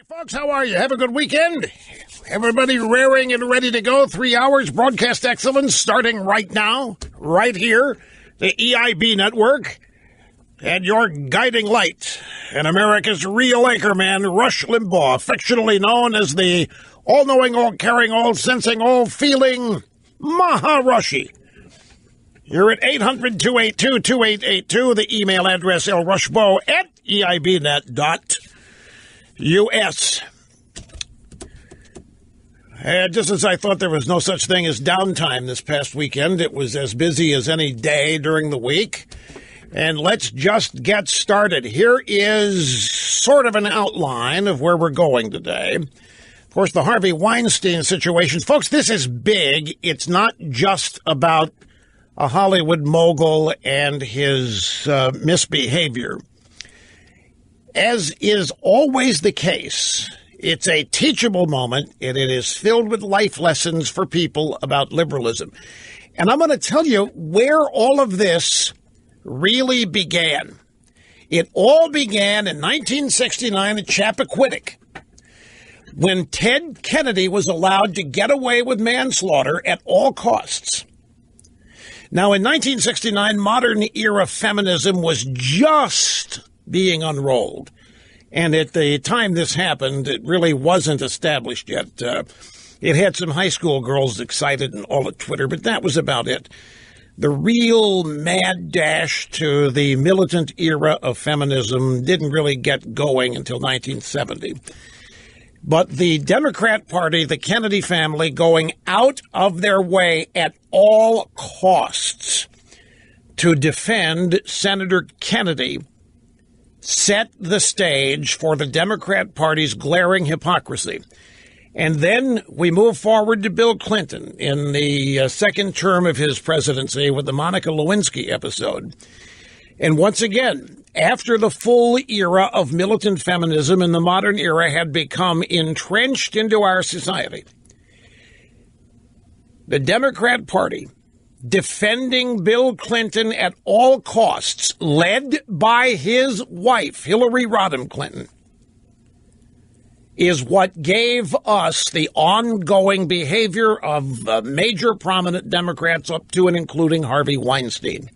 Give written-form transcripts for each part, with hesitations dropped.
Folks, how are you? Have a good weekend? Everybody raring and ready to go? 3 hours broadcast excellence starting right now, right here, the EIB network, and your guiding light, and America's real anchorman, Rush Limbaugh, affectionately known as the all-knowing, all-caring, all-sensing, all-feeling Maharashi. You're at 800-282-2882, the email address lrushbo@eibnet.us. Just as I thought there was no such thing as downtime this past weekend, it was as busy as any day during the week. And let's just get started. Here is sort of an outline of where we're going today. Of course, the Harvey Weinstein situation. Folks, this is big. It's not just about a Hollywood mogul and his misbehavior. As is always the case, it's a teachable moment, and it is filled with life lessons for people about liberalism. And I'm going to tell you where all of this really began. It all began in 1969 at Chappaquiddick, when Ted Kennedy was allowed to get away with manslaughter at all costs. Now, in 1969, modern-era feminism was just being unrolled. And at the time this happened, it really wasn't established yet. It had some high school girls excited and all at Twitter, but that was about it. The real mad dash to the militant era of feminism didn't really get going until 1970. But the Democrat Party, the Kennedy family, going out of their way at all costs to defend Senator Kennedy set the stage for the Democrat Party's glaring hypocrisy. And then we move forward to Bill Clinton in the second term of his presidency with the Monica Lewinsky episode. And once again, after the full era of militant feminism in the modern era had become entrenched into our society, the Democrat Party, defending Bill Clinton at all costs, led by his wife, Hillary Rodham Clinton, is what gave us the ongoing behavior of major prominent Democrats up to and including Harvey Weinstein.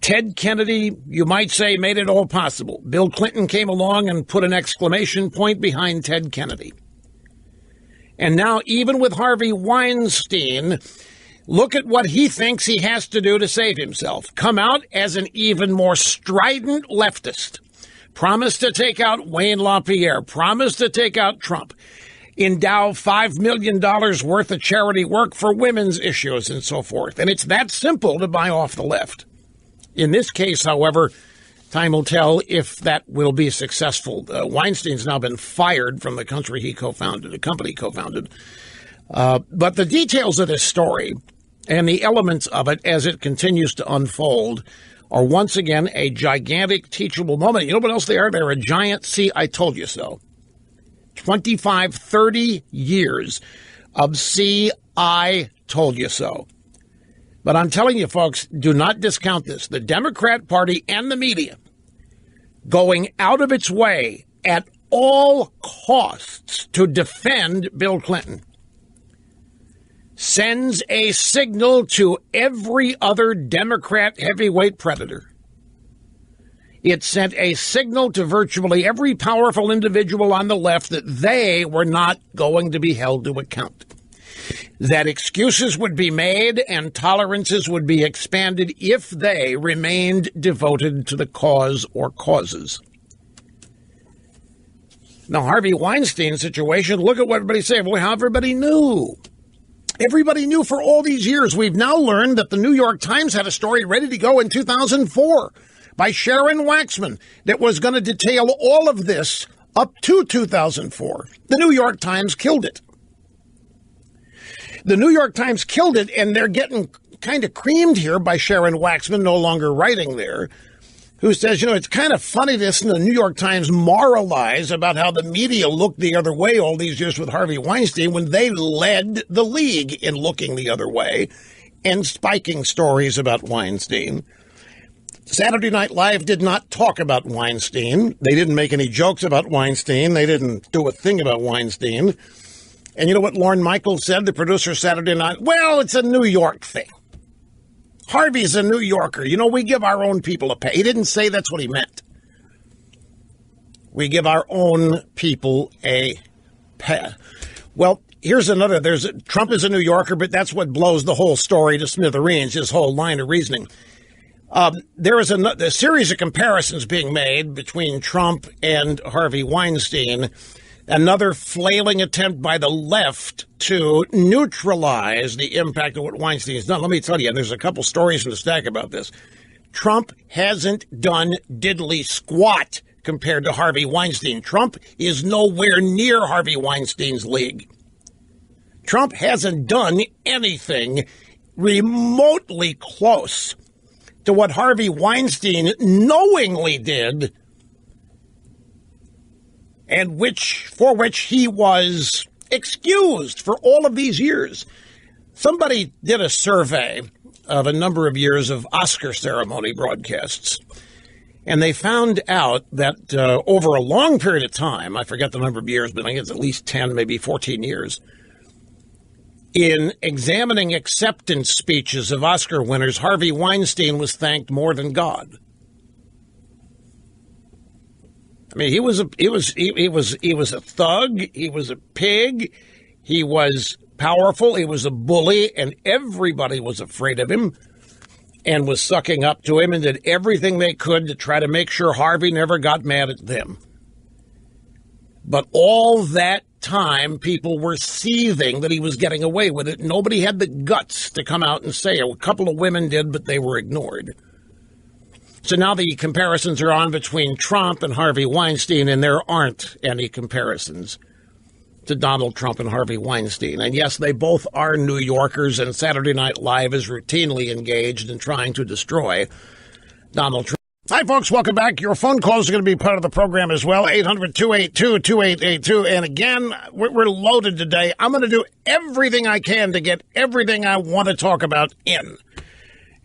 Ted Kennedy, you might say, made it all possible. Bill Clinton came along and put an exclamation point behind Ted Kennedy. And now, even with Harvey Weinstein, look at what he thinks he has to do to save himself. Come out as an even more strident leftist. Promise to take out Wayne LaPierre. Promise to take out Trump. Endow $5 million worth of charity work for women's issues and so forth. And it's that simple to buy off the left. In this case, however, time will tell if that will be successful. Weinstein's now been fired from the company he co-founded. But the details of this story and the elements of it as it continues to unfold are once again a gigantic teachable moment. You know what else they are? They're a giant see, I told you so. 25, 30 years of see, I told you so. But I'm telling you, folks, do not discount this. The Democrat Party and the media going out of its way at all costs to defend Bill Clinton sends a signal to every other Democrat heavyweight predator. It sent a signal to virtually every powerful individual on the left that they were not going to be held to account, that excuses would be made and tolerances would be expanded if they remained devoted to the cause or causes. Now, Harvey Weinstein's situation, look at what everybody's saying. Well, how everybody knew. Everybody knew for all these years. We've now learned that the New York Times had a story ready to go in 2004 by Sharon Waxman that was going to detail all of this up to 2004. The New York Times killed it. The New York Times killed it, and they're getting kind of creamed here by Sharon Waxman, no longer writing there, who says, it's kind of funny to listen to the New York Times moralize about how the media looked the other way all these years with Harvey Weinstein when they led the league in looking the other way and spiking stories about Weinstein. Saturday Night Live did not talk about Weinstein. They didn't make any jokes about Weinstein. They didn't do a thing about Weinstein. And you know what Lorne Michaels said, the producer of Saturday Night? Well, it's a New York thing. Harvey's a New Yorker. You know, we give our own people a pay. He didn't say that's what he meant. We give our own people a pay. Well, here's another. Trump is a New Yorker, but that's what blows the whole story to smithereens, his whole line of reasoning. There is a series of comparisons being made between Trump and Harvey Weinstein. Another flailing attempt by the left to neutralize the impact of what Weinstein has done. Let me tell you, there's a couple stories in the stack about this. Trump hasn't done diddly squat compared to Harvey Weinstein. Trump is nowhere near Harvey Weinstein's league. Trump hasn't done anything remotely close to what Harvey Weinstein knowingly did, and for which he was excused for all of these years. Somebody did a survey of a number of years of Oscar ceremony broadcasts, and they found out that over a long period of time, I forget the number of years, but I think it's at least 10, maybe 14 years, in examining acceptance speeches of Oscar winners, Harvey Weinstein was thanked more than God. I mean, he was a thug. He was a pig. He was powerful. He was a bully, and everybody was afraid of him and was sucking up to him and did everything they could to try to make sure Harvey never got mad at them. But all that time, people were seething that he was getting away with it. Nobody had the guts to come out and say it. A couple of women did, but they were ignored. So now the comparisons are on between Trump and Harvey Weinstein, and there aren't any comparisons to Donald Trump and Harvey Weinstein. And yes, they both are New Yorkers, and Saturday Night Live is routinely engaged in trying to destroy Donald Trump. Hi, folks. Welcome back. Your phone calls are going to be part of the program as well. 800-282-2882. And again, we're loaded today. I'm going to do everything I can to get everything I want to talk about in.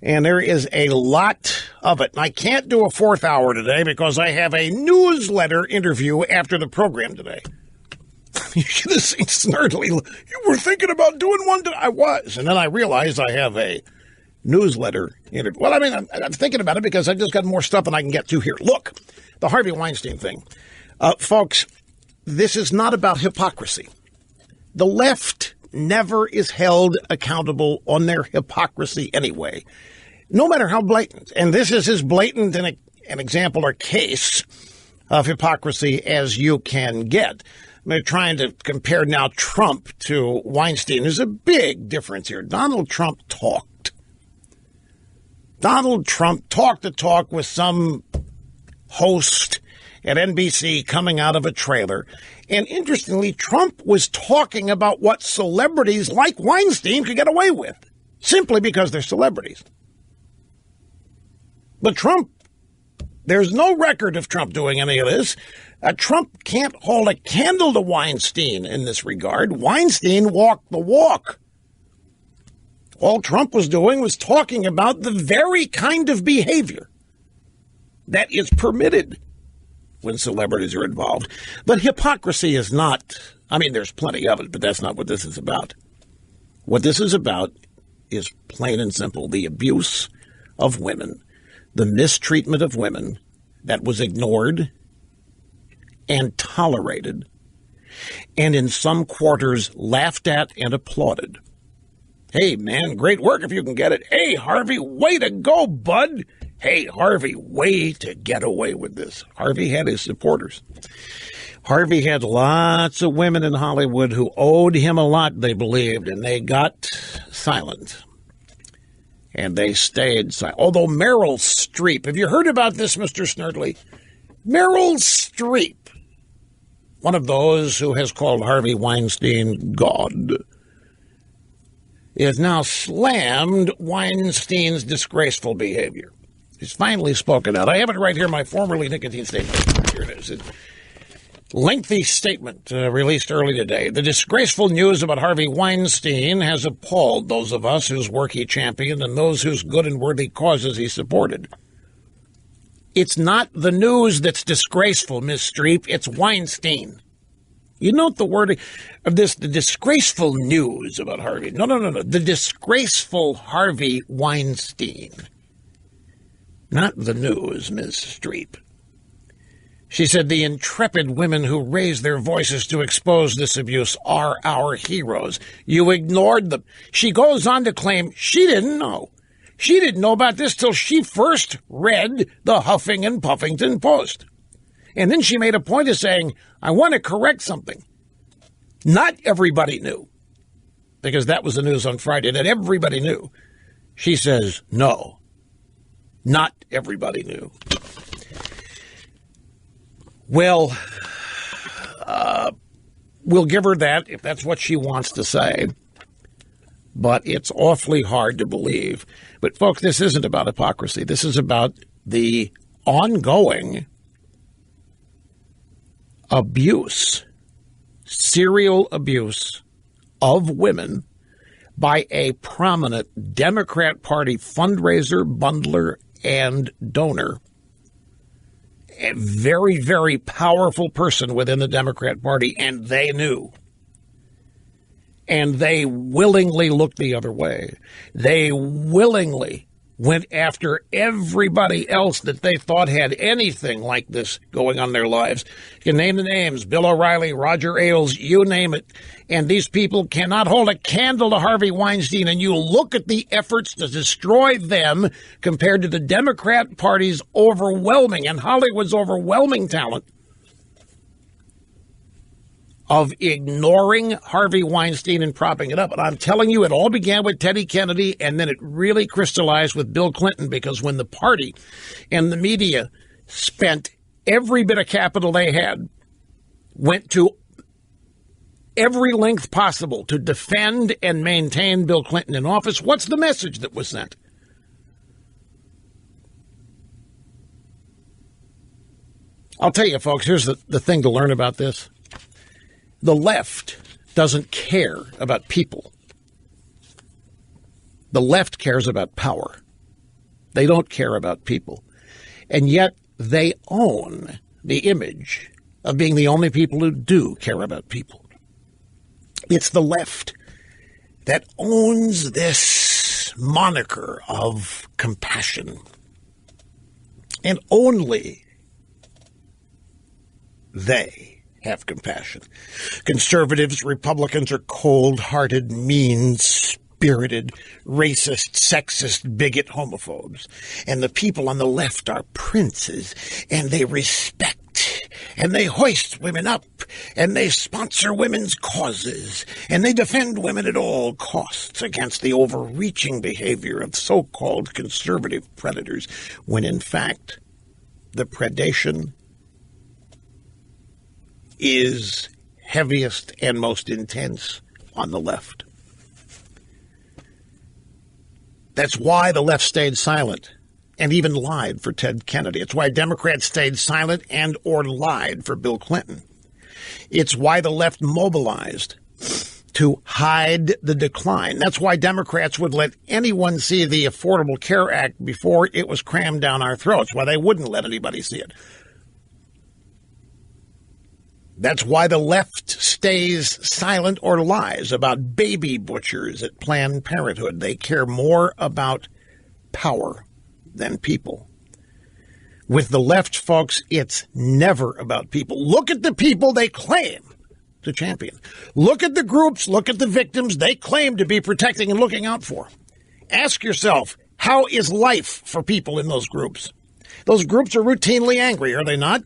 And there is a lot of it. I can't do a fourth hour today because I have a newsletter interview after the program today. You should have seen Snurdly. You were thinking about doing one today. I was. And then I realized I have a newsletter interview. Well, I mean, I'm thinking about it because I just got more stuff than I can get to here. Look, the Harvey Weinstein thing. Folks, this is not about hypocrisy. The left never is held accountable on their hypocrisy anyway, no matter how blatant. And this is as blatant an example or case of hypocrisy as you can get. They're trying to compare now Trump to Weinstein. There's a big difference here. Donald Trump talked. Donald Trump talked the talk with some host at NBC coming out of a trailer. And interestingly, Trump was talking about what celebrities like Weinstein could get away with, simply because they're celebrities. But Trump, there's no record of Trump doing any of this. Trump can't hold a candle to Weinstein in this regard. Weinstein walked the walk. All Trump was doing was talking about the very kind of behavior that is permitted when celebrities are involved. But hypocrisy is not, I mean, there's plenty of it, but that's not what this is about. What this is about is plain and simple the abuse of women, the mistreatment of women that was ignored and tolerated, and in some quarters laughed at and applauded. Hey, man, great work if you can get it. Hey, Harvey, way to go, bud. Hey, Harvey, way to get away with this. Harvey had his supporters. Harvey had lots of women in Hollywood who owed him a lot, they believed, and they got silent. And they stayed silent. Although Meryl Streep, have you heard about this, Mr. Snurdly? Meryl Streep, one of those who has called Harvey Weinstein God, is now slammed Weinstein's disgraceful behavior. He's finally spoken out. I have it right here, my formerly nicotine statement. Here it is. A lengthy statement released early today. The disgraceful news about Harvey Weinstein has appalled those of us whose work he championed and those whose good and worthy causes he supported. It's not the news that's disgraceful, Miss Streep. It's Weinstein. You note the wording of this, the disgraceful news about Harvey. No. The disgraceful Harvey Weinstein. Not the news, Ms. Streep. She said the intrepid women who raised their voices to expose this abuse are our heroes. You ignored them. She goes on to claim she didn't know. She didn't know about this till she first read the Huffing and Puffington Post. And then she made a point of saying, I want to correct something. Not everybody knew, because that was the news on Friday, that everybody knew. She says, no, not everybody knew. Well, we'll give her that if that's what she wants to say. But it's awfully hard to believe. But, folks, this isn't about hypocrisy. This is about the ongoing abuse, serial abuse of women by a prominent Democrat Party fundraiser, bundler, and donor. A very, very powerful person within the Democrat Party, and they knew. And they willingly looked the other way. They willingly went after everybody else that they thought had anything like this going on in their lives. You can name the names, Bill O'Reilly, Roger Ailes, you name it. And these people cannot hold a candle to Harvey Weinstein. And you look at the efforts to destroy them compared to the Democrat Party's overwhelming and Hollywood's overwhelming talent of ignoring Harvey Weinstein and propping it up. And I'm telling you, it all began with Teddy Kennedy, and then it really crystallized with Bill Clinton, because when the party and the media spent every bit of capital they had, went to every length possible to defend and maintain Bill Clinton in office, what's the message that was sent? I'll tell you, folks, here's the thing to learn about this. The left doesn't care about people. The left cares about power. They don't care about people. And yet they own the image of being the only people who do care about people. It's the left that owns this moniker of compassion. And only they have compassion. Conservatives, Republicans are cold-hearted, mean-spirited, racist, sexist, bigot homophobes. And the people on the left are princes, and they respect, and they hoist women up, and they sponsor women's causes, and they defend women at all costs against the overreaching behavior of so-called conservative predators, when in fact the predation is heaviest and most intense on the left. That's why the left stayed silent and even lied for Ted Kennedy. It's why Democrats stayed silent and or lied for Bill Clinton. It's why the left mobilized to hide the decline. That's why Democrats would let anyone see the Affordable Care Act before it was crammed down our throats, why they wouldn't let anybody see it. That's why the left stays silent or lies about baby butchers at Planned Parenthood. They care more about power than people. With the left, folks, it's never about people. Look at the people they claim to champion. Look at the groups, look at the victims they claim to be protecting and looking out for. Ask yourself, how is life for people in those groups? Those groups are routinely angry, are they not?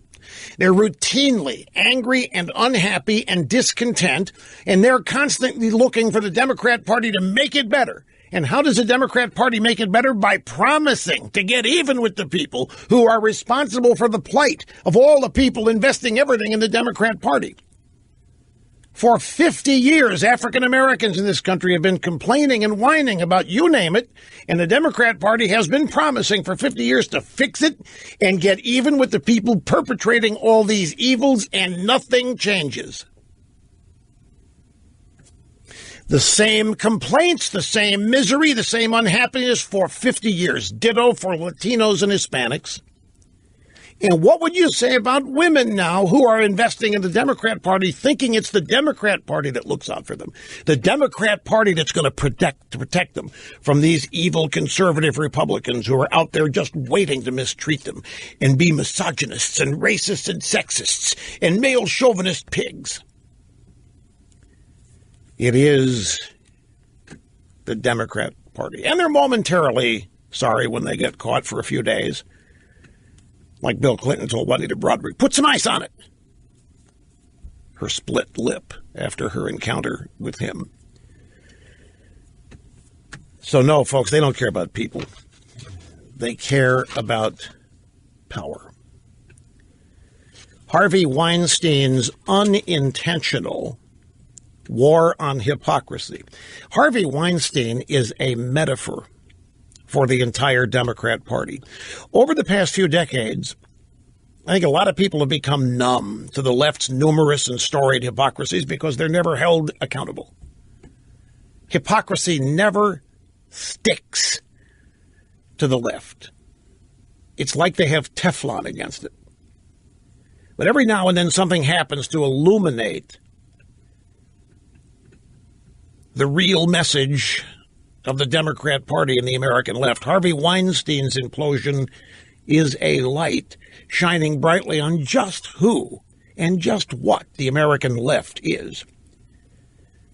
They're routinely angry and unhappy and discontent, and they're constantly looking for the Democrat Party to make it better. And how does the Democrat Party make it better? By promising to get even with the people who are responsible for the plight of all the people investing everything in the Democrat Party. For 50 years, African Americans in this country have been complaining and whining about you name it, and the Democrat Party has been promising for 50 years to fix it and get even with the people perpetrating all these evils, and nothing changes. The same complaints, the same misery, the same unhappiness for 50 years. Ditto for Latinos and Hispanics. And what would you say about women now who are investing in the Democrat Party, thinking it's the Democrat Party that looks out for them, the Democrat Party that's going to protect them from these evil conservative Republicans who are out there just waiting to mistreat them and be misogynists and racists and sexists and male chauvinist pigs? It is the Democrat Party. And they're momentarily sorry when they get caught for a few days. Like Bill Clinton told Juanita Broaddrick, put some ice on it. Her split lip after her encounter with him. So no, folks, they don't care about people. They care about power. Harvey Weinstein's unintentional war on hypocrisy. Harvey Weinstein is a metaphor for the entire Democrat Party. Over the past few decades, I think a lot of people have become numb to the left's numerous and storied hypocrisies because they're never held accountable. Hypocrisy never sticks to the left. It's like they have Teflon against it. But every now and then something happens to illuminate the real message of the Democrat Party and the American left. Harvey Weinstein's implosion is a light shining brightly on just who and just what the American left is.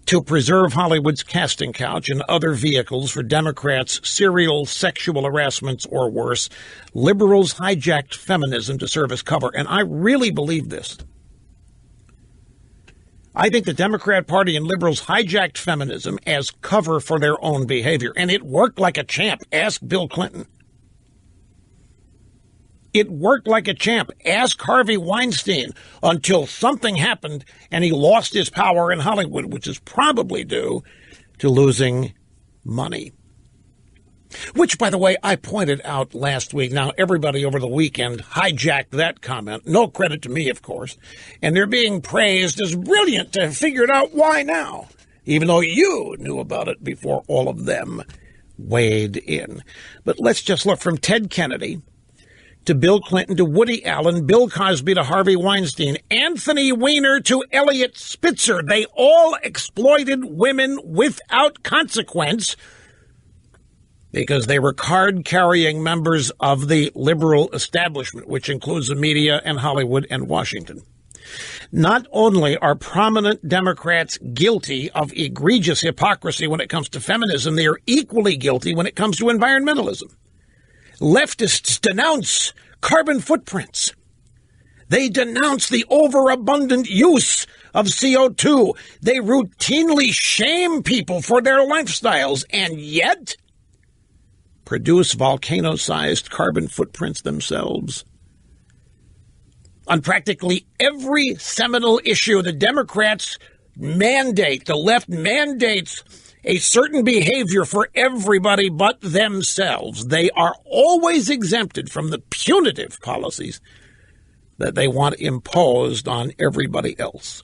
To preserve Hollywood's casting couch and other vehicles for Democrats' serial sexual harassments or worse, liberals hijacked feminism to serve as cover. And I really believe this. I think the Democrat Party and liberals hijacked feminism as cover for their own behavior. And it worked like a champ. Ask Bill Clinton. It worked like a champ. Ask Harvey Weinstein, until something happened and he lost his power in Hollywood, which is probably due to losing money. Which, by the way, I pointed out last week. Now, everybody over the weekend hijacked that comment. No credit to me, of course. And they're being praised as brilliant to have figured out why now, even though you knew about it before all of them weighed in. But let's just look from Ted Kennedy to Bill Clinton to Woody Allen, Bill Cosby to Harvey Weinstein, Anthony Weiner to Elliot Spitzer. They all exploited women without consequence because they were card-carrying members of the liberal establishment, which includes the media and Hollywood and Washington. Not only are prominent Democrats guilty of egregious hypocrisy when it comes to feminism, they are equally guilty when it comes to environmentalism. Leftists denounce carbon footprints. They denounce the overabundant use of CO2. They routinely shame people for their lifestyles, and yet produce volcano-sized carbon footprints themselves. On practically every seminal issue, the Democrats mandate, the left mandates a certain behavior for everybody but themselves. They are always exempted from the punitive policies that they want imposed on everybody else.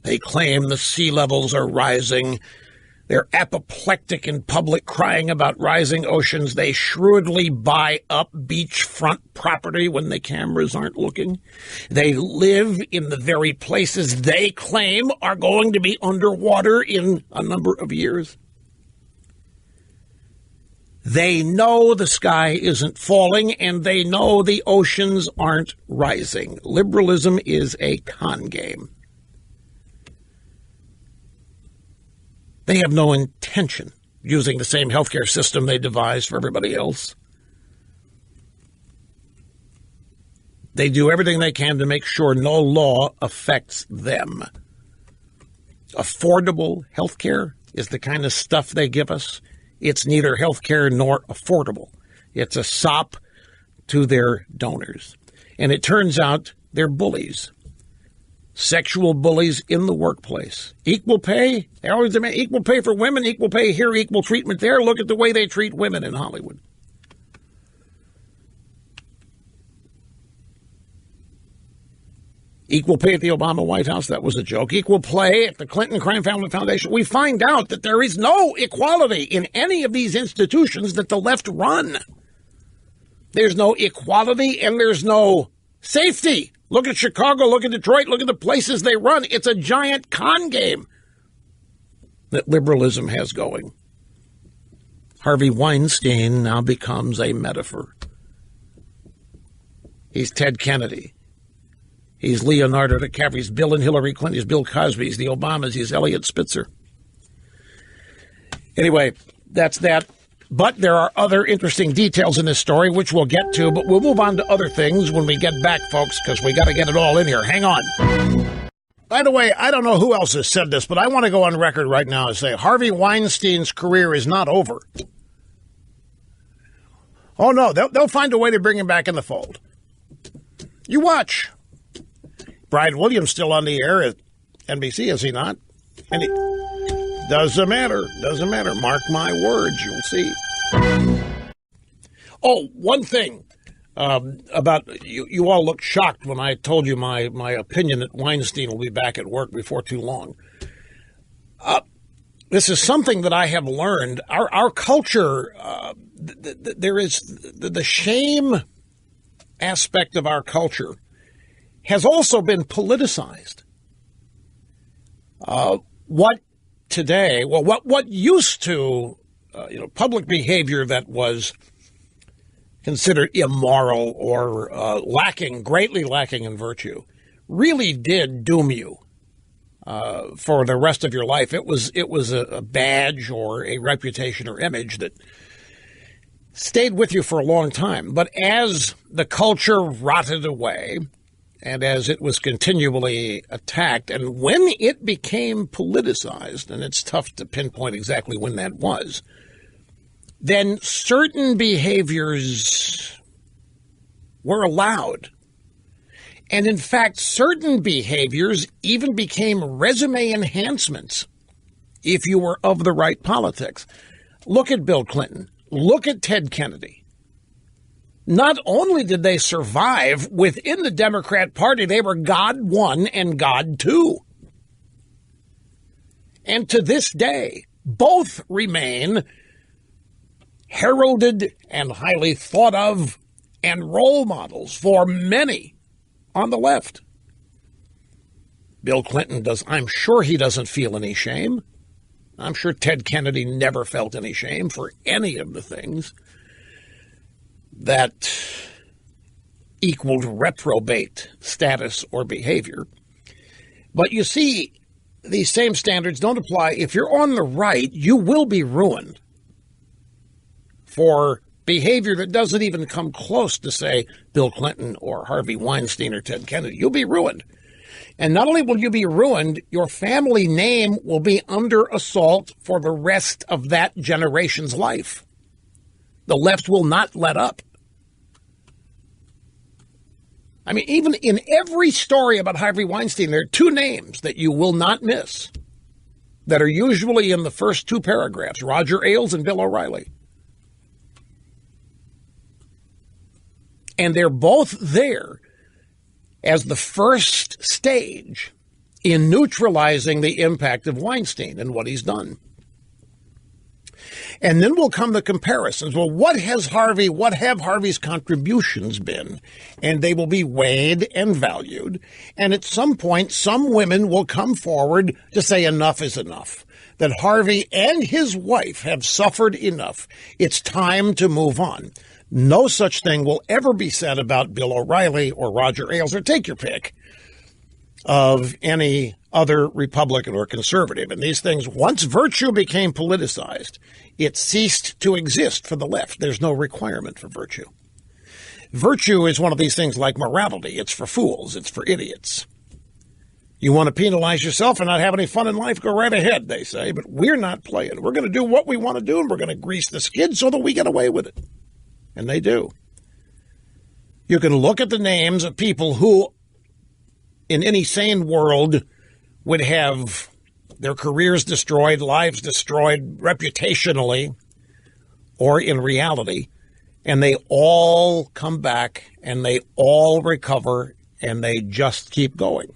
They claim the sea levels are rising. They're apoplectic in public, crying about rising oceans. They shrewdly buy up beachfront property when the cameras aren't looking. They live in the very places they claim are going to be underwater in a number of years. They know the sky isn't falling, and they know the oceans aren't rising. Liberalism is a con game. They have no intention of using the same healthcare system they devised for everybody else. They do everything they can to make sure no law affects them. Affordable healthcare is the kind of stuff they give us. It's neither healthcare nor affordable. It's a sop to their donors. And it turns out they're bullies. Sexual bullies in the workplace. Equal pay? They always demand equal pay for women, equal pay here, equal treatment there. Look at the way they treat women in Hollywood. Equal pay at the Obama White House, that was a joke. Equal play at the Clinton Crime Family Foundation. We find out that there is no equality in any of these institutions that the left run. There's no equality and there's no safety. Look at Chicago, look at Detroit, look at the places they run. It's a giant con game that liberalism has going. Harvey Weinstein now becomes a metaphor. He's Ted Kennedy. He's Leonardo DiCaprio. He's Bill and Hillary Clinton. He's Bill Cosby. He's the Obamas. He's Elliot Spitzer. Anyway, that's that. But there are other interesting details in this story, which we'll get to. But we'll move on to other things when we get back, folks, because we got to get it all in here. Hang on. By the way, I don't know who else has said this, but I want to go on record right now and say Harvey Weinstein's career is not over. Oh, no, they'll find a way to bring him back in the fold. You watch. Brian Williams still on the air at NBC, is he not? And doesn't matter. Doesn't matter. Mark my words. You'll see. Oh, one thing about you all looked shocked when I told you my opinion that Weinstein will be back at work before too long. This is something that I have learned. Our culture, there is the shame aspect of our culture has also been politicized. What used to, public behavior that was considered immoral or greatly lacking in virtue, really did doom you for the rest of your life. It was a badge or a reputation or image that stayed with you for a long time. But as the culture rotted away, and as it was continually attacked, and when it became politicized, and it's tough to pinpoint exactly when that was, then certain behaviors were allowed. And in fact, certain behaviors even became resume enhancements if you were of the right politics. Look at Bill Clinton. Look at Ted Kennedy. Not only did they survive within the Democrat Party, they were God 1 and God 2. And to this day, both remain heralded and highly thought of and role models for many on the left. Bill Clinton I'm sure he doesn't feel any shame. I'm sure Ted Kennedy never felt any shame for any of the things that equaled reprobate status or behavior. But you see, these same standards don't apply. If you're on the right, you will be ruined for behavior that doesn't even come close to, say, Bill Clinton or Harvey Weinstein or Ted Kennedy. You'll be ruined. And not only will you be ruined, your family name will be under assault for the rest of that generation's life. The left will not let up. I mean, even in every story about Harvey Weinstein, there are two names that you will not miss that are usually in the first two paragraphs, Roger Ailes and Bill O'Reilly. And they're both there as the first stage in neutralizing the impact of Weinstein and what he's done. And then will come the comparisons. Well, what have Harvey's contributions been? And they will be weighed and valued. And at some point, some women will come forward to say enough is enough. That Harvey and his wife have suffered enough. It's time to move on. No such thing will ever be said about Bill O'Reilly or Roger Ailes, or take your pick, of any other Republican or conservative. And these things, once virtue became politicized, it ceased to exist for the left. There's no requirement for virtue. Virtue is one of these things like morality. It's for fools. It's for idiots. You want to penalize yourself and not have any fun in life? Go right ahead, they say. But we're not playing. We're going to do what we want to do, and we're going to grease the skid so that we get away with it. And they do. You can look at the names of people who, in any sane world, would have their careers destroyed, lives destroyed reputationally or in reality, and they all come back and they all recover and they just keep going.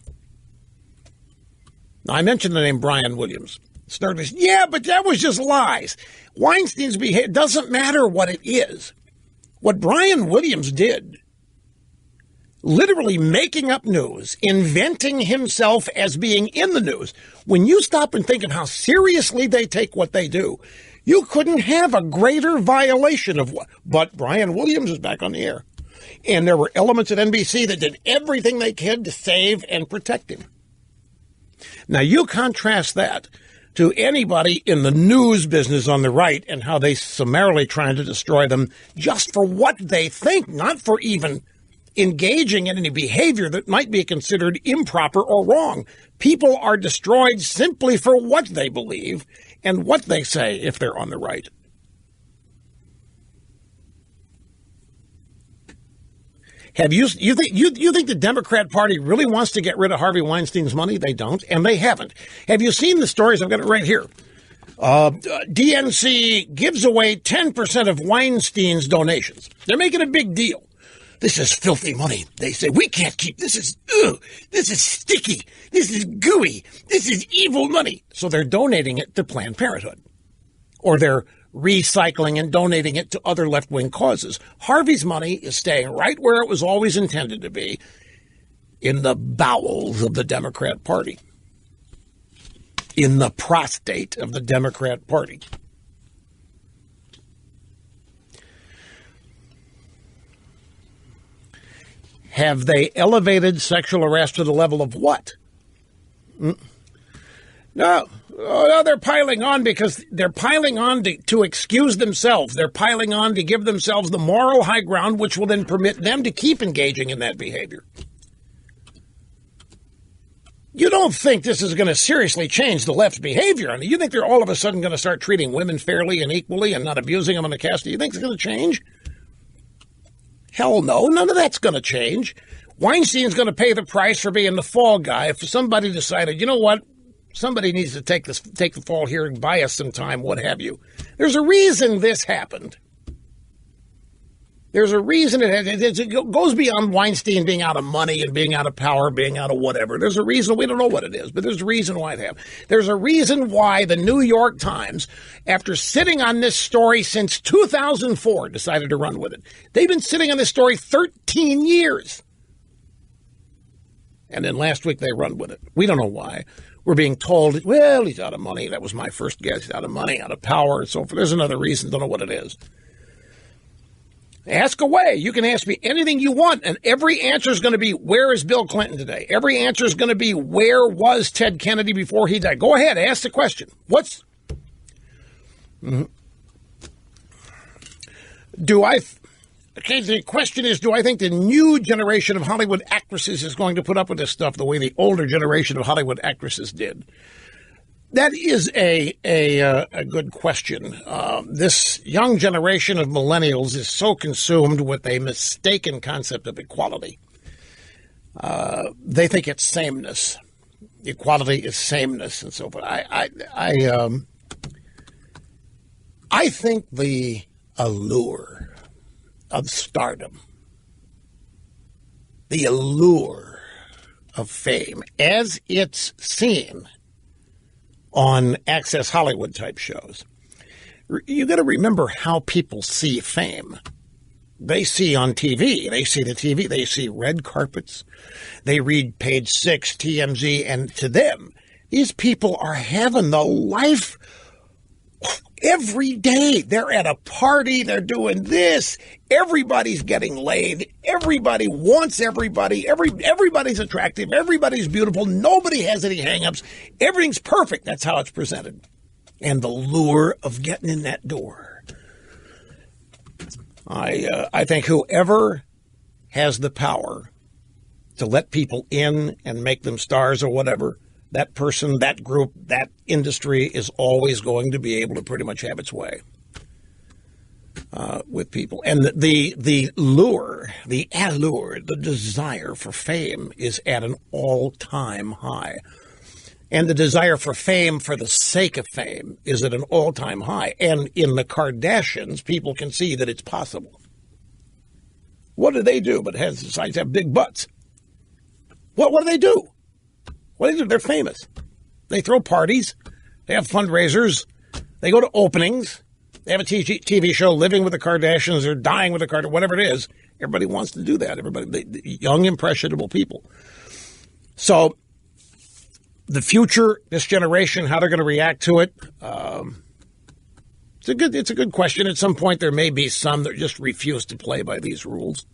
Now, I mentioned the name Brian Williams. Started, yeah, but that was just lies. Weinstein's behavior doesn't matter what it is. What Brian Williams did, literally making up news, inventing himself as being in the news. When you stop and think of how seriously they take what they do, you couldn't have a greater violation of what. But Brian Williams is back on the air. And there were elements at NBC that did everything they could to save and protect him. Now, you contrast that to anybody in the news business on the right and how they summarily trying to destroy them just for what they think, not for even engaging in any behavior that might be considered improper or wrong. People are destroyed simply for what they believe and what they say if they're on the right. Have you think the Democrat Party really wants to get rid of Harvey Weinstein's money? They don't, and they haven't. Have you seen the stories? I've got it right here. DNC gives away 10% of Weinstein's donations. They're making a big deal. This is filthy money. They say, we can't keep, this is sticky. This is gooey. This is evil money. So they're donating it to Planned Parenthood. Or they're recycling and donating it to other left-wing causes. Harvey's money is staying right where it was always intended to be, in the bowels of the Democrat Party, in the prostate of the Democrat Party. Have they elevated sexual arrest to the level of what? No, they're piling on because they're piling on to excuse themselves. They're piling on to give themselves the moral high ground, which will then permit them to keep engaging in that behavior. You don't think this is going to seriously change the left's behavior. I mean, you think they're all of a sudden going to start treating women fairly and equally and not abusing them in the cast? Do you think it's going to change? Hell no, none of that's going to change. Weinstein's going to pay the price for being the fall guy if somebody decided, you know what, somebody needs to take the fall here and buy us some time, what have you. There's a reason this happened. There's a reason it goes beyond Weinstein being out of money and being out of power, being out of whatever. There's a reason. We don't know what it is, but there's a reason why it happened. There's a reason why the New York Times, after sitting on this story since 2004, decided to run with it. They've been sitting on this story 13 years. And then last week they run with it. We don't know why. We're being told, well, he's out of money. That was my first guess. He's out of money, out of power, and so forth. There's another reason. Don't know what it is. Ask away. You can ask me anything you want, and every answer is going to be, where is Bill Clinton today? Every answer is going to be, where was Ted Kennedy before he died? Go ahead, ask the question. The question is, do I think the new generation of Hollywood actresses is going to put up with this stuff the way the older generation of Hollywood actresses did? That is a good question. This young generation of millennials is so consumed with a mistaken concept of equality. They think it's sameness. Equality is sameness and so forth. I think the allure of stardom, the allure of fame, as it's seen on Access Hollywood type shows. You got to remember how people see fame. They see on TV. They see the TV. They see red carpets. They read Page 6, TMZ, and to them, these people are having the life every day. They're at a party. They're doing this. Everybody's getting laid. Everybody wants everybody. Everybody's attractive. Everybody's beautiful. Nobody has any hang-ups. Everything's perfect. That's how it's presented. And the lure of getting in that door. I think whoever has the power to let people in and make them stars or whatever, that person, that group, that industry is always going to be able to pretty much have its way with people. And the lure, the allure, the desire for fame is at an all-time high. And the desire for fame for the sake of fame is at an all-time high. And in the Kardashians, people can see that it's possible. What do they do but besides have big butts? What do they do? What do they do? They're famous. They throw parties. They have fundraisers. They go to openings. They have a TV show, Living with the Kardashians or Dying with the Kardashians, whatever it is. Everybody wants to do that. The young, impressionable people. So the future, this generation, how they're going to react to it, it's a good question. At some point, there may be some that just refuse to play by these rules.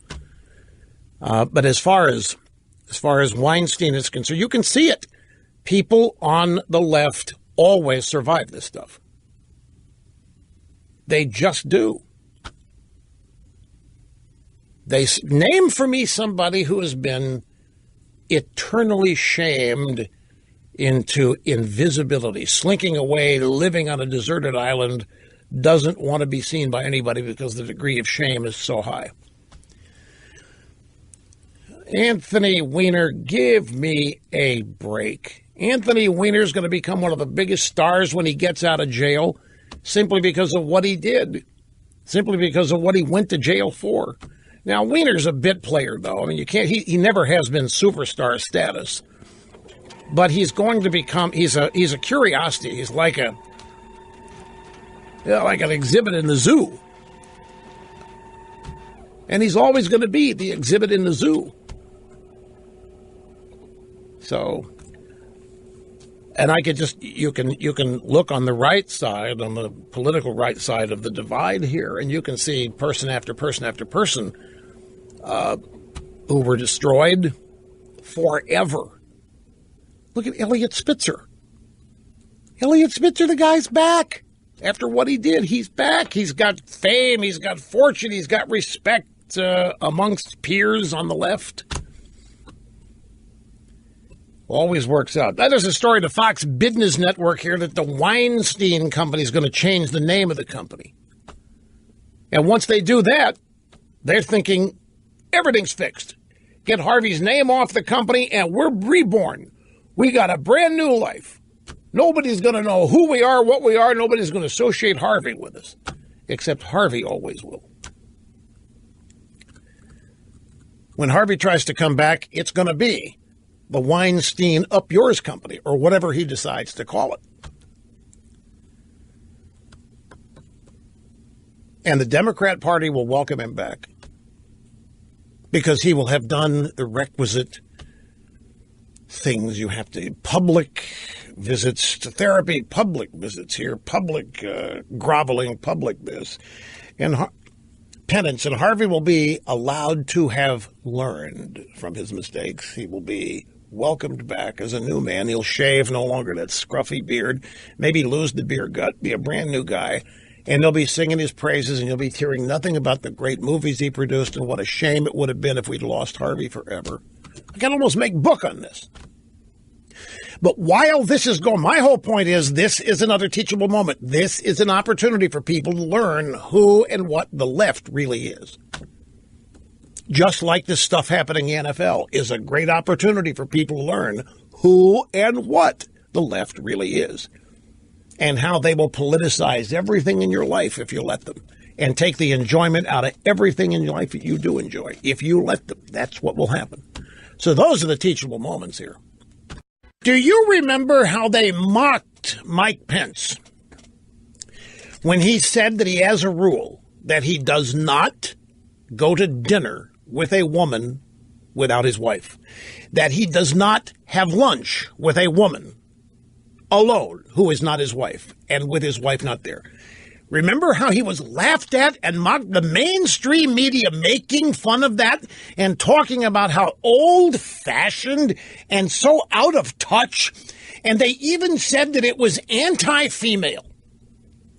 But as far as Weinstein is concerned, you can see it. People on the left always survive this stuff. They just do. They name for me somebody who has been eternally shamed into invisibility, slinking away, living on a deserted island, doesn't want to be seen by anybody because the degree of shame is so high. Anthony Weiner, give me a break. Anthony Weiner is going to become one of the biggest stars when he gets out of jail simply because of what he did, simply because of what he went to jail for. Now, Weiner's a bit player, though. I mean, he never has been superstar status. But he's going to become, he's a curiosity. He's like an exhibit in the zoo. And he's always going to be the exhibit in the zoo. So, and I could just, you can look on the right side, on the political right side of the divide here, and you can see person after person after person who were destroyed forever. Look at Elliot Spitzer. Elliot Spitzer, the guy's back. After what he did, he's back. He's got fame, he's got fortune, he's got respect amongst peers on the left. Always works out. Now, there's a story to Fox Business Network here that the Weinstein Company is going to change the name of the company. And once they do that, they're thinking everything's fixed. Get Harvey's name off the company and we're reborn. We got a brand new life. Nobody's going to know who we are, what we are. Nobody's going to associate Harvey with us, except Harvey always will. When Harvey tries to come back, it's going to be the Weinstein Up Yours Company, or whatever he decides to call it. And the Democrat Party will welcome him back because he will have done the requisite things. You have to, public visits to therapy, public visits here, public groveling, public this, and penance. And Harvey will be allowed to have learned from his mistakes. He will be welcomed back as a new man. He'll shave, no longer that scruffy beard, maybe lose the beer gut, be a brand new guy, and they'll be singing his praises, and you'll be hearing nothing about the great movies he produced and what a shame it would have been if we'd lost Harvey forever. I can almost make book on this. But while this is going, my whole point is this is another teachable moment. This is an opportunity for people to learn who and what the left really is. Just like this stuff happening in the NFL is a great opportunity for people to learn who and what the left really is and how they will politicize everything in your life if you let them and take the enjoyment out of everything in your life that you do enjoy. If you let them, that's what will happen. So those are the teachable moments here. Do you remember how they mocked Mike Pence when he said that he has a rule that he does not go to dinner with a woman without his wife, that he does not have lunch with a woman alone who is not his wife and with his wife not there? Remember how he was laughed at and mocked, the mainstream media making fun of that and talking about how old-fashioned and so out of touch, and they even said that it was anti-female.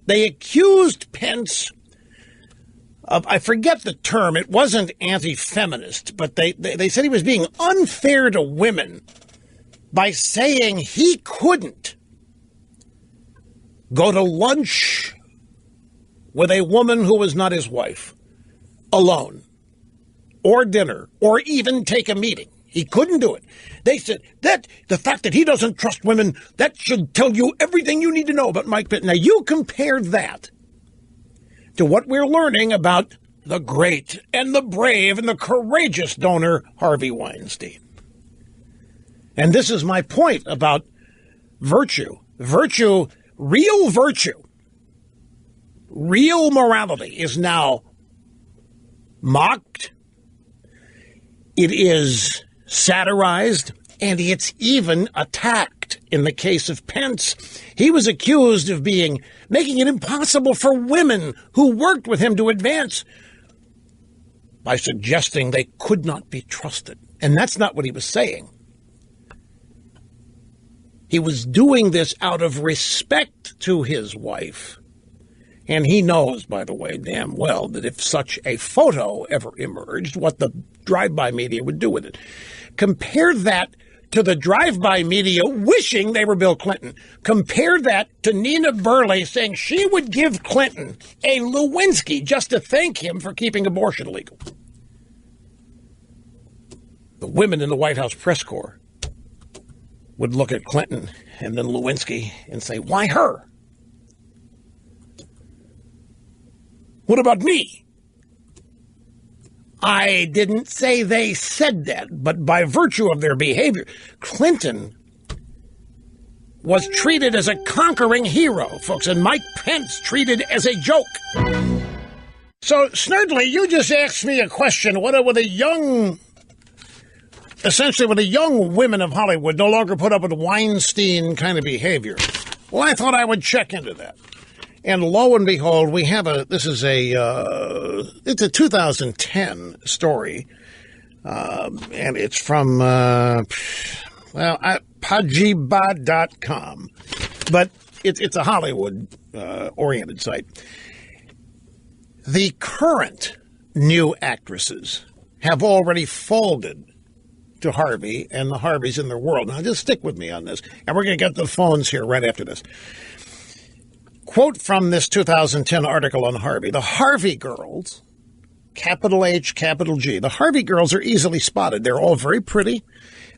They accused Pence of, I forget the term, it wasn't anti-feminist, but they said he was being unfair to women by saying he couldn't go to lunch with a woman who was not his wife, alone, or dinner, or even take a meeting. He couldn't do it. They said that the fact that he doesn't trust women, that should tell you everything you need to know about Mike Pence. Now, you compare that to what we're learning about the great and the brave and the courageous donor, Harvey Weinstein. And this is my point about virtue. Virtue, real morality is now mocked, it is satirized, and it's even attacked. In the case of Pence, he was accused of making it impossible for women who worked with him to advance by suggesting they could not be trusted. And that's not what he was saying. He was doing this out of respect to his wife. And he knows, by the way, damn well that if such a photo ever emerged, what the drive-by media would do with it. Compare that to the drive-by media wishing they were Bill Clinton. Compare that to Nina Burley saying she would give Clinton a Lewinsky just to thank him for keeping abortion legal. The women in the White House press corps would look at Clinton and then Lewinsky and say, why her? What about me? I didn't say they said that, but by virtue of their behavior, Clinton was treated as a conquering hero, folks, and Mike Pence treated as a joke. So, Snerdley, you just asked me a question. What with the young women of Hollywood no longer put up with Weinstein kind of behavior? Well, I thought I would check into that. And lo and behold, we have it's a 2010 story, and it's from, Pajiba.com, but it's a Hollywood-oriented site. The current new actresses have already folded to Harvey and the Harveys in their world. Now, just stick with me on this, and we're going to get to the phones here right after this. Quote from this 2010 article on Harvey. The Harvey Girls, capital H, capital G, the Harvey Girls are easily spotted. They're all very pretty.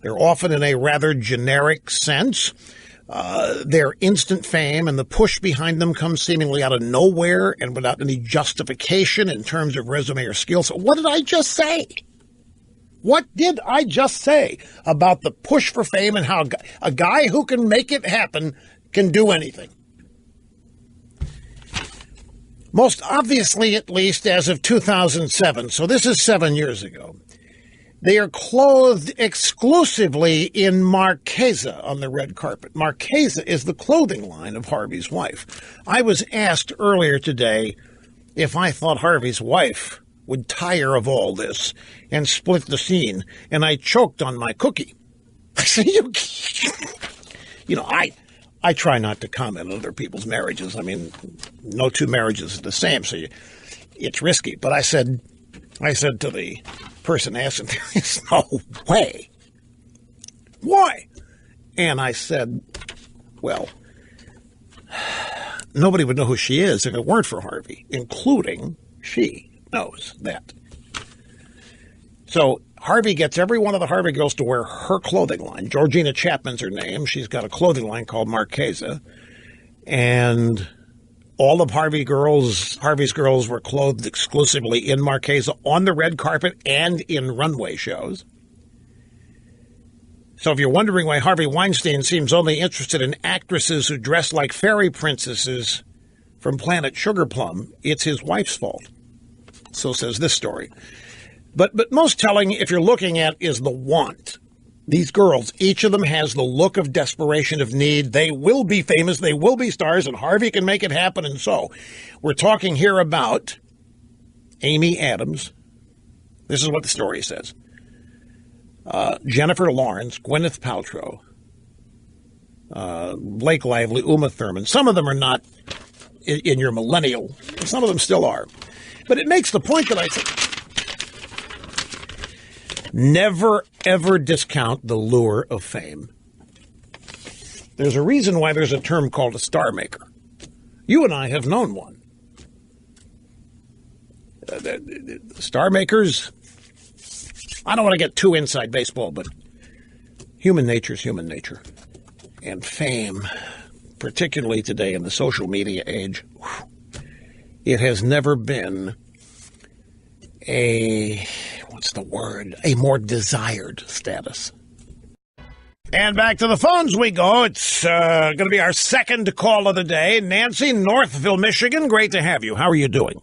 They're often in a rather generic sense. Their instant fame and the push behind them comes seemingly out of nowhere and without any justification in terms of resume or skills. So what did I just say? What did I just say about the push for fame and how a guy who can make it happen can do anything? Most obviously, at least as of 2007, so this is 7 years ago, they are clothed exclusively in Marchesa on the red carpet. Marchesa is the clothing line of Harvey's wife. I was asked earlier today if I thought Harvey's wife would tire of all this and split the scene, and I choked on my cookie. I said, I try not to comment on other people's marriages. I mean, no two marriages are the same, so it's risky. But I said to the person asking, there is no way. Why? And I said, well, nobody would know who she is if it weren't for Harvey, including she knows that. So Harvey gets every one of the Harvey Girls to wear her clothing line. Georgina Chapman's her name. She's got a clothing line called Marchesa. And all of Harvey's Girls were clothed exclusively in Marchesa on the red carpet and in runway shows. So if you're wondering why Harvey Weinstein seems only interested in actresses who dress like fairy princesses from Planet Sugar Plum, it's his wife's fault. So says this story. But most telling, if you're looking at, is the want. These girls, each of them has the look of desperation, of need. They will be famous, they will be stars, and Harvey can make it happen. And so we're talking here about Amy Adams. This is what the story says. Jennifer Lawrence, Gwyneth Paltrow, Blake Lively, Uma Thurman. Some of them are not in your millennial. Some of them still are. But it makes the point that I say, never, ever discount the lure of fame. There's a reason why there's a term called a star maker. You and I have known one. Star makers, I don't want to get too inside baseball, but human nature is human nature. And fame, particularly today in the social media age, it has never been a more desired status. And back to the phones we go. It's going to be our second call of the day. Nancy, Northville, Michigan. Great to have you. How are you doing?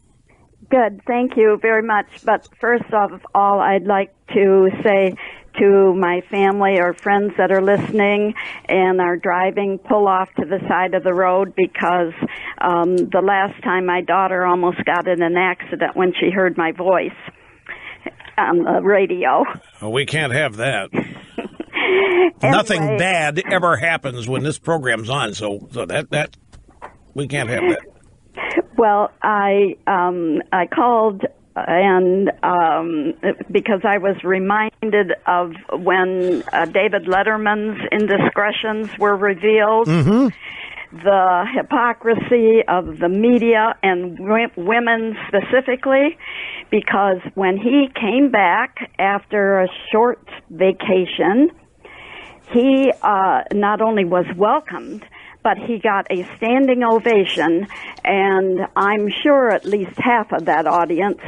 Good. Thank you very much. But first of all, I'd like to say to my family or friends that are listening and are driving, pull off to the side of the road, because the last time my daughter almost got in an accident when she heard my voice on the radio. Well, we can't have that. Nothing bad ever happens when this program's on, so that we can't have that. Well, I called and because I was reminded of when David Letterman's indiscretions were revealed, the hypocrisy of the media and women specifically, because when he came back after a short vacation, he not only was welcomed, but he got a standing ovation, and I'm sure at least half of that audience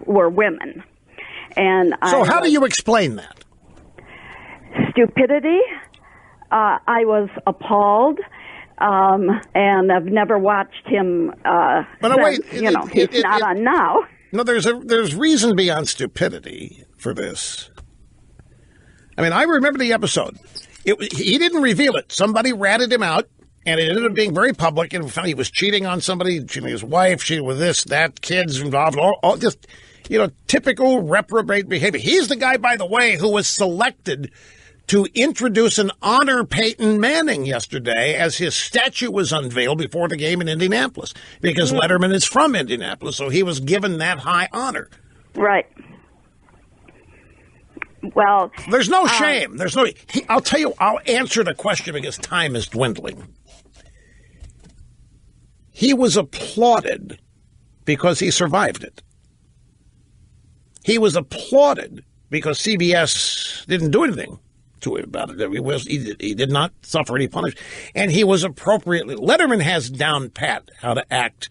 were women. And so how do you explain that? Stupidity. I was appalled, and I've never watched him since, he's not on now. No, there's reason beyond stupidity for this. I mean, I remember the episode. He didn't reveal it. Somebody ratted him out, and it ended up being very public. And he was cheating on somebody, cheating his wife, cheating with this, that, kids involved, all just, typical reprobate behavior. He's the guy, by the way, who was selected to introduce and honor Peyton Manning yesterday as his statue was unveiled before the game in Indianapolis, because Letterman is from Indianapolis, so he was given that high honor. Right. Well, there's no shame. There's no. I'll tell you. I'll answer the question because time is dwindling. He was applauded because he survived it. He was applauded because CBS didn't do anything to him about it. He did not suffer any punishment, and he was appropriately. Letterman has down pat how to act.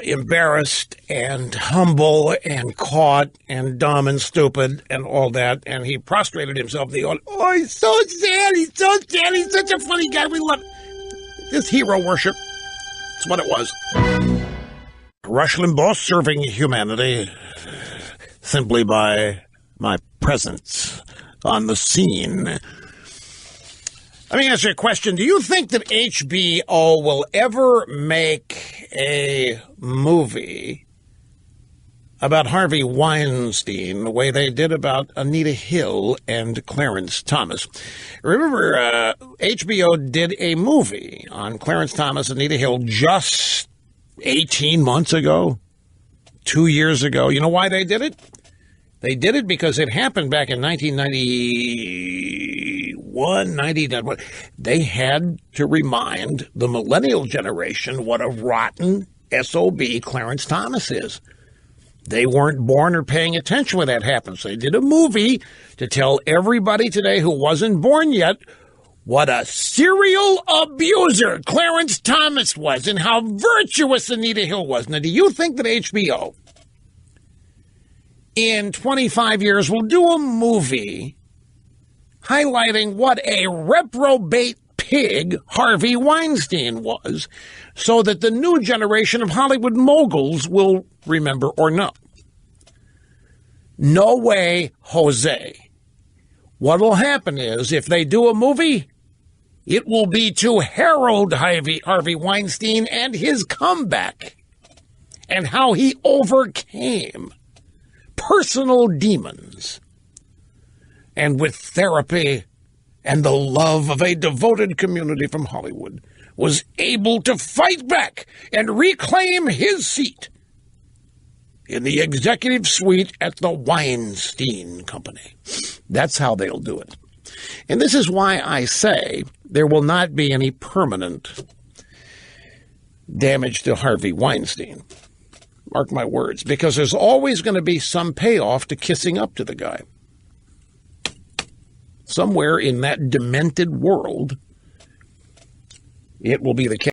Embarrassed and humble and caught and dumb and stupid and all that. And he prostrated himself. Oh, he's so sad. He's so sad. He's such a funny guy. We love this hero worship. That's what it was. Rush Limbaugh serving humanity simply by my presence on the scene. Let me ask you a question. Do you think that HBO will ever make a movie about Harvey Weinstein the way they did about Anita Hill and Clarence Thomas? Remember, HBO did a movie on Clarence Thomas and Anita Hill just 18 months ago, 2 years ago. You know why they did it? They did it because it happened back in 1991, 99. They had to remind the millennial generation what a rotten SOB Clarence Thomas is. They weren't born or paying attention when that happened. So they did a movie to tell everybody today who wasn't born yet what a serial abuser Clarence Thomas was and how virtuous Anita Hill was. Now, do you think that HBO in 25 years will do a movie highlighting what a reprobate pig Harvey Weinstein was, so that the new generation of Hollywood moguls will remember or know? No way, Jose. What will happen is, if they do a movie, it will be to herald Harvey Weinstein and his comeback and how he overcame personal demons, and with therapy and the love of a devoted community from Hollywood, was able to fight back and reclaim his seat in the executive suite at the Weinstein Company. That's how they'll do it. And this is why I say there will not be any permanent damage to Harvey Weinstein. Mark my words, because there's always going to be some payoff to kissing up to the guy. Somewhere in that demented world, it will be the case.